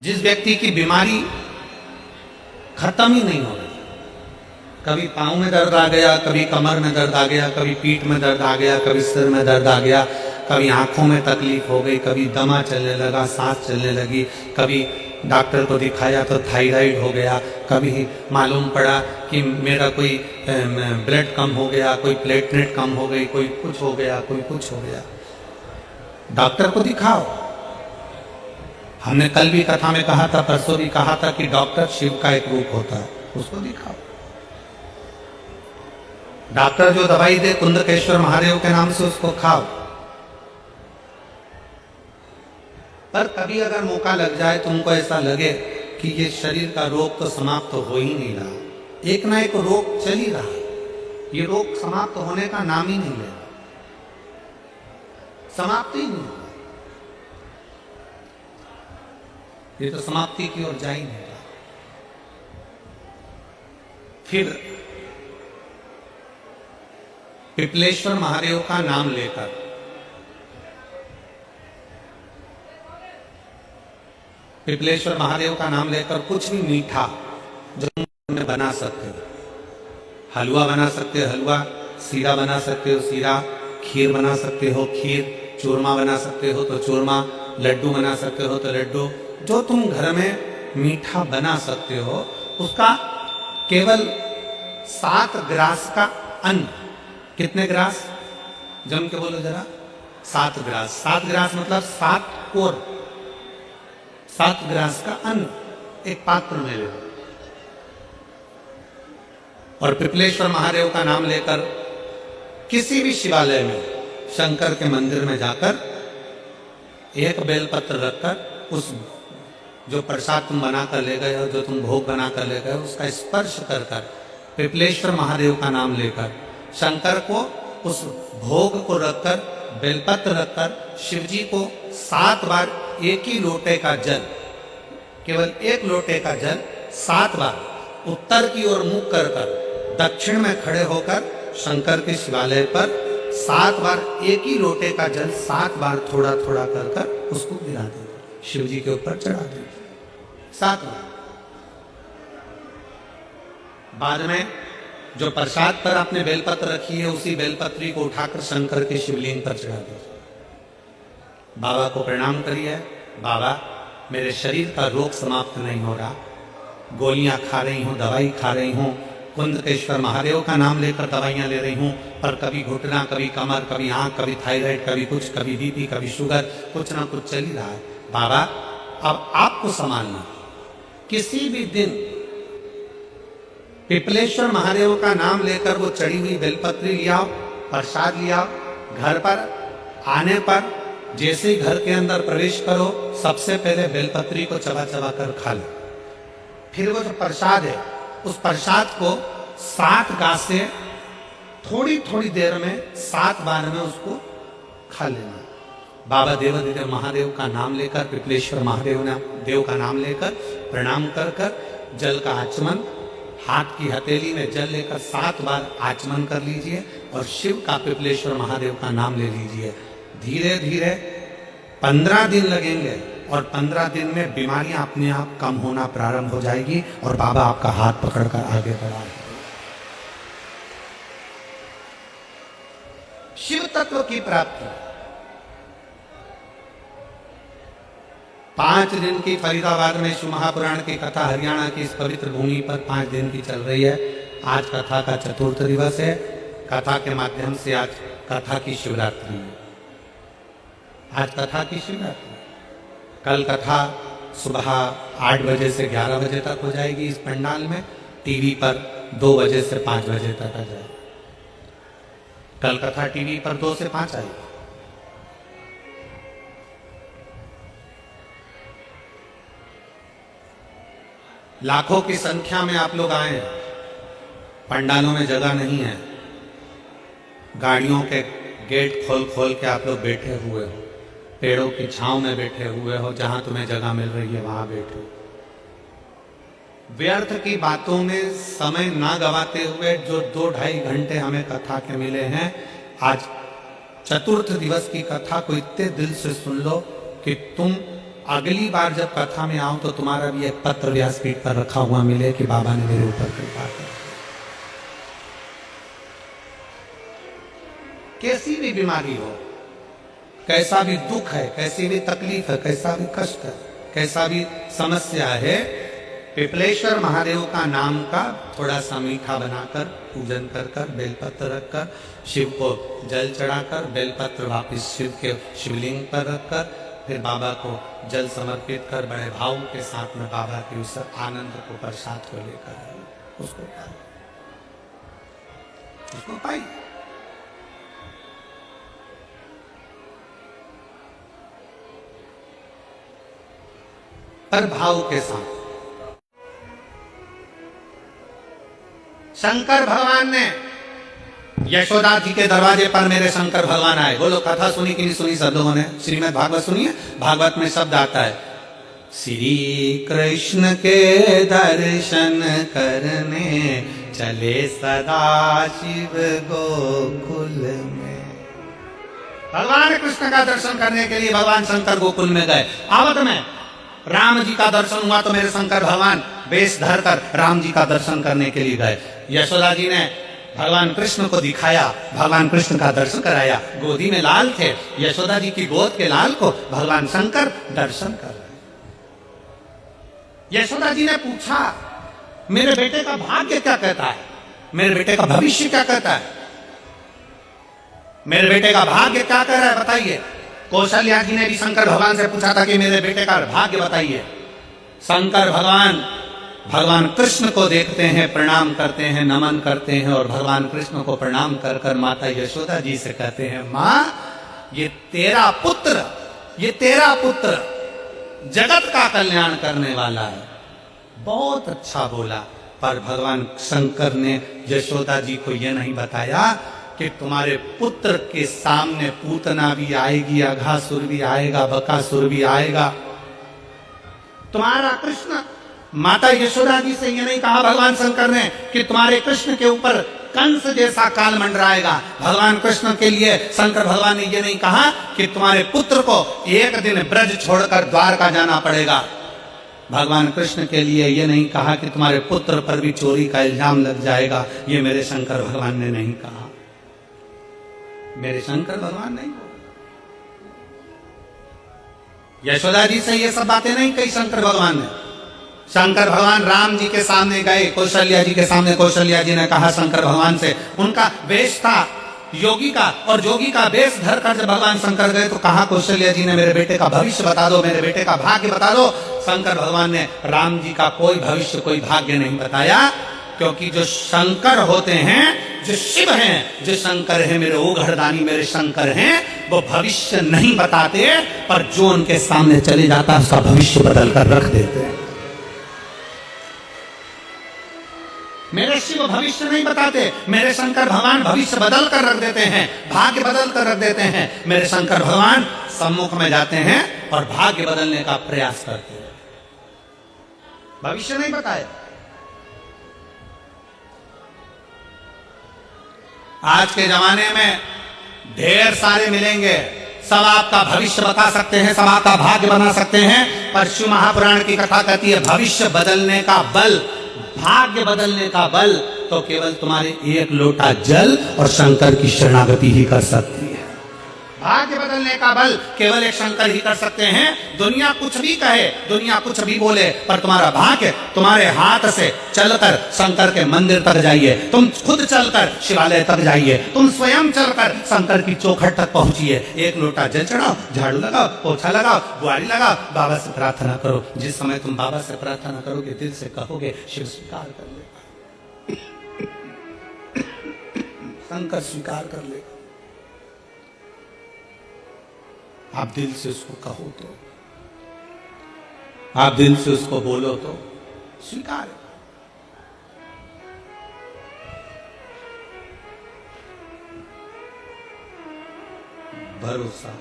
जिस व्यक्ति की बीमारी खत्म ही नहीं हो रही, कभी पाँव में दर्द आ गया, कभी कमर में दर्द आ गया, कभी पीठ में दर्द आ गया, कभी सिर में दर्द आ गया, कभी आंखों में तकलीफ हो गई, कभी दमा चलने लगा, सांस चलने लगी, कभी डॉक्टर को दिखाया तो थायराइड हो गया, कभी मालूम पड़ा कि मेरा कोई ब्लड कम हो गया, कोई प्लेटलेट कम हो गई, कोई कुछ हो गया, कोई कुछ हो गया। डॉक्टर को दिखाओ। हमने कल भी कथा में कहा था, परसों भी कहा था कि डॉक्टर शिव का एक रूप होता है, उसको दिखाओ। डॉक्टर जो दवाई दे कुंदकेश्वर महादेव के नाम से उसको खाओ। पर कभी अगर मौका लग जाए, तुमको ऐसा लगे कि ये शरीर का रोग तो समाप्त तो हो ही नहीं रहा, एक ना एक रोग चल ही रहा, ये रोग समाप्त होने का नाम ही नहीं ले रहा, समाप्ति ही नहीं हो रहा, ये तो समाप्ति की ओर जा ही नहीं रहा। फिर पिपलेश्वर महादेव का नाम लेकर पिपलेश्वर महादेव का नाम लेकर कुछ भी मीठा जो तुम बना सकते हो, हलवा बना सकते हो हलवा, सीरा बना सकते हो सीरा, खीर बना सकते हो खीर, चूरमा बना सकते हो तो चूरमा, लड्डू बना सकते हो तो लड्डू, जो तुम घर में मीठा बना सकते हो उसका केवल 7 ग्रास का अन्न। कितने ग्रास? जम के बोलो जरा। 7 ग्रास। 7 ग्रास मतलब 7 कोर, 7 ग्रास का अन्न एक पात्र में ले लो और पिपलेश्वर महादेव का नाम लेकर किसी भी शिवालय में, शंकर के मंदिर में जाकर एक बेलपत्र रखकर उस जो प्रसाद तुम बनाकर ले गए हो, जो तुम भोग बनाकर ले गए हो, उसका स्पर्श कर कर पिपलेश्वर महादेव का नाम लेकर शंकर को उस भोग को रखकर, बेलपत्र रखकर शिव जी को 7 बार एक ही लोटे का जल, केवल एक लोटे का जल 7 बार उत्तर की ओर मुख कर कर दक्षिण में खड़े होकर शंकर के शिवालय पर 7 बार एक ही लोटे का जल 7 बार थोड़ा थोड़ा कर कर उसको गिरा दे, शिव जी के ऊपर चढ़ा दे 7 बार। बाद में जो प्रसाद पर आपने बेलपत्र रखी है, उसी बेलपत्री को उठाकर शंकर के शिवलिंग पर चढ़ा दीजिए। बाबा को प्रणाम करिए, बाबा मेरे शरीर का रोग समाप्त नहीं हो रहा, गोलियां खा रही हूं, दवाई खा रही हूं, कुंदकेश्वर महादेव का नाम लेकर दवाइयां ले रही हूं, पर कभी घुटना, कभी कमर, कभी आंख, कभी थायराइड, कभी कुछ, कभी बीपी, कभी शुगर, कुछ ना कुछ चल ही रहा है। बाबा अब आपको संभालना। किसी भी दिन पिपलेश्वर महादेव का नाम लेकर वो चढ़ी हुई बेलपत्री लियाओ, प्रसाद लियाओ, घर पर आने पर जैसे ही घर के अंदर प्रवेश करो, सबसे पहले बेलपत्री को चबा चबा कर खा लो। फिर वो जो प्रसाद है, उस प्रसाद को 7 गासे थोड़ी थोड़ी देर में 7 बार में उसको खा लेना। बाबा देवाधिदेव महादेव का नाम लेकर, पिपलेश्वर महादेव देव का नाम लेकर प्रणाम कर कर जल का आचमन, हाथ की हथेली में जल लेकर 7 बार आचमन कर लीजिए और शिव का, पिपलेश्वर महादेव का नाम ले लीजिए। धीरे धीरे 15 दिन लगेंगे और 15 दिन में बीमारियां अपने आप कम होना प्रारंभ हो जाएगी और बाबा आपका हाथ पकड़कर आगे बढ़ाएंगे। शिव तत्व की प्राप्ति 5 दिन की फरीदाबाद में शिव महापुराण की कथा हरियाणा की इस पवित्र भूमि पर 5 दिन की चल रही है। आज कथा का 4th दिवस है। कथा के माध्यम से आज कथा की शिवरात्रि है। आज कथा की शिवरात्रि, कल कथा सुबह 8 बजे से 11 बजे तक हो जाएगी इस पंडाल में, टीवी पर 2 बजे से 5 बजे तक आ जाएगी। कल कथा टीवी पर 2 से 5 आएगी। लाखों की संख्या में आप लोग आए हैं, पंडालों में जगह नहीं है, गाड़ियों के गेट खोल खोल के आप लोग बैठे हुए हो, पेड़ों की छांव में बैठे हुए हो, जहां तुम्हें जगह मिल रही है वहां बैठो। व्यर्थ की बातों में समय ना गवाते हुए जो 2-2.5 घंटे हमें कथा के मिले हैं, आज 4th दिवस की कथा को इतने दिल से सुन लो कि तुम अगली बार जब कथा में आओ तो तुम्हारा भी एक पत्र व्यासपीठ पर रखा हुआ मिले कि बाबा ने मेरे ऊपर कृपा कर। कैसी भी बीमारी हो, कैसा भी दुख है, कैसी भी तकलीफ है, कैसा भी कष्ट है, कैसा भी समस्या है, पिपलेश्वर महादेव का नाम का थोड़ा सा मीठा बनाकर पूजन कर कर बेलपत्र रखकर शिव को जल चढ़ाकर बेलपत्र वापिस शिव के शिवलिंग पर रखकर फिर बाबा को जल समर्पित कर बड़े भाव के साथ में बाबा के उस आनंद को प्रसाद को लेकर उसको पाई। पर भाव के साथ शंकर भगवान ने यशोदा जी के दरवाजे पर मेरे शंकर भगवान आए। बोलो कथा सुनी कि नहीं सुनी सब लोगों ने? श्रीमद् भागवत सुनिए। भागवत में शब्द आता है श्री कृष्ण के दर्शन करने चले सदा शिव गोकुल में। भगवान कृष्ण का दर्शन करने के लिए भगवान शंकर गोकुल में गए। आवत में राम जी का दर्शन हुआ तो मेरे शंकर भगवान वेश धर कर राम जी का दर्शन करने के लिए गए। यशोदा जी ने भगवान कृष्ण को दिखाया, भगवान कृष्ण का दर्शन कराया। गोदी में लाल थे, यशोदा जी की गोद के लाल को भगवान शंकर दर्शन कर रहे। यशोदा जी ने पूछा मेरे बेटे का भाग्य क्या कहता है, मेरे बेटे का भविष्य क्या कहता है, मेरे बेटे का भाग्य क्या कह रहा है बताइए। कौशल्या जी ने भी शंकर भगवान से पूछा था कि मेरे बेटे का भाग्य बताइए। शंकर भगवान भगवान कृष्ण को देखते हैं, प्रणाम करते हैं, नमन करते हैं और भगवान कृष्ण को प्रणाम कर कर माता यशोदा जी से कहते हैं मां ये तेरा पुत्र, ये तेरा पुत्र जगत का कल्याण करने वाला है। बहुत अच्छा बोला। पर भगवान शंकर ने यशोदा जी को यह नहीं बताया कि तुम्हारे पुत्र के सामने पूतना भी आएगी, अघासुर भी आएगा, बकासुर भी आएगा। तुम्हारा कृष्ण, माता यशोदा जी से ये नहीं कहा भगवान शंकर ने कि तुम्हारे कृष्ण के ऊपर कंस जैसा काल मंडराएगा। भगवान कृष्ण के लिए शंकर भगवान ने ये नहीं कहा कि तुम्हारे पुत्र को एक दिन ब्रज छोड़कर द्वारका जाना पड़ेगा। भगवान कृष्ण के लिए ये नहीं कहा कि तुम्हारे पुत्र पर भी चोरी का इल्जाम लग जाएगा। ये मेरे शंकर भगवान ने नहीं कहा, मेरे शंकर भगवान नहीं बोले। यशोदा जी से ये सब बातें नहीं कही शंकर भगवान ने। शंकर भगवान राम जी के सामने गए, कौशल्या जी के सामने। कौशल्या जी ने कहा शंकर भगवान से, उनका वेश था योगी का, और जोगी का वेश धर कर जब भगवान शंकर गए तो कहा कौशल्या जी ने मेरे बेटे का भविष्य बता दो, मेरे बेटे का भाग्य बता दो। शंकर भगवान ने राम जी का कोई भविष्य कोई भाग्य नहीं बताया, क्योंकि जो शंकर होते हैं, जो शिव हैं, जो शंकर है मेरे ओघड़दानी मेरे शंकर हैं, वो भविष्य नहीं बताते, पर जो उनके सामने चले जाता है उसका भविष्य बदल कर रख देते हैं। मेरे शिव भविष्य नहीं बताते, मेरे शंकर भगवान भविष्य बदल कर रख देते हैं, भाग्य बदल कर रख देते हैं। मेरे शंकर भगवान सम्मुख में जाते हैं और भाग्य बदलने का प्रयास करते हैं, भविष्य नहीं बताए। आज के जमाने में ढेर सारे मिलेंगे, सब आपका भविष्य बता सकते हैं, सब आपका भाग्य बना सकते हैं, पर शिव महापुराण की कथा कहती है भविष्य बदलने का बल, भाग्य बदलने का बल तो केवल तुम्हारे एक लोटा जल और शंकर की शरणागति ही कर सकती है। भाग्य बदलने का बल केवल एक शंकर ही कर सकते हैं। दुनिया कुछ भी कहे, दुनिया कुछ भी बोले, पर तुम्हारा भाग्य तुम्हारे हाथ से चलकर शंकर के मंदिर तक जाइए, तुम खुद चलकर शिवालय तक जाइए, तुम स्वयं चलकर शंकर की चौखट तक पहुंचिए। एक लोटा जल चढ़ाओ, झाड़ू लगाओ, पोछा लगाओ, बुआरी लगाओ, बाबा से प्रार्थना करो। जिस समय तुम बाबा से प्रार्थना करोगे, दिल से कहोगे, शिव स्वीकार कर लेगा, शंकर स्वीकार कर लेगा। आप दिल से उसको कहो तो, आप दिल से उसको बोलो तो स्वीकार। भरोसा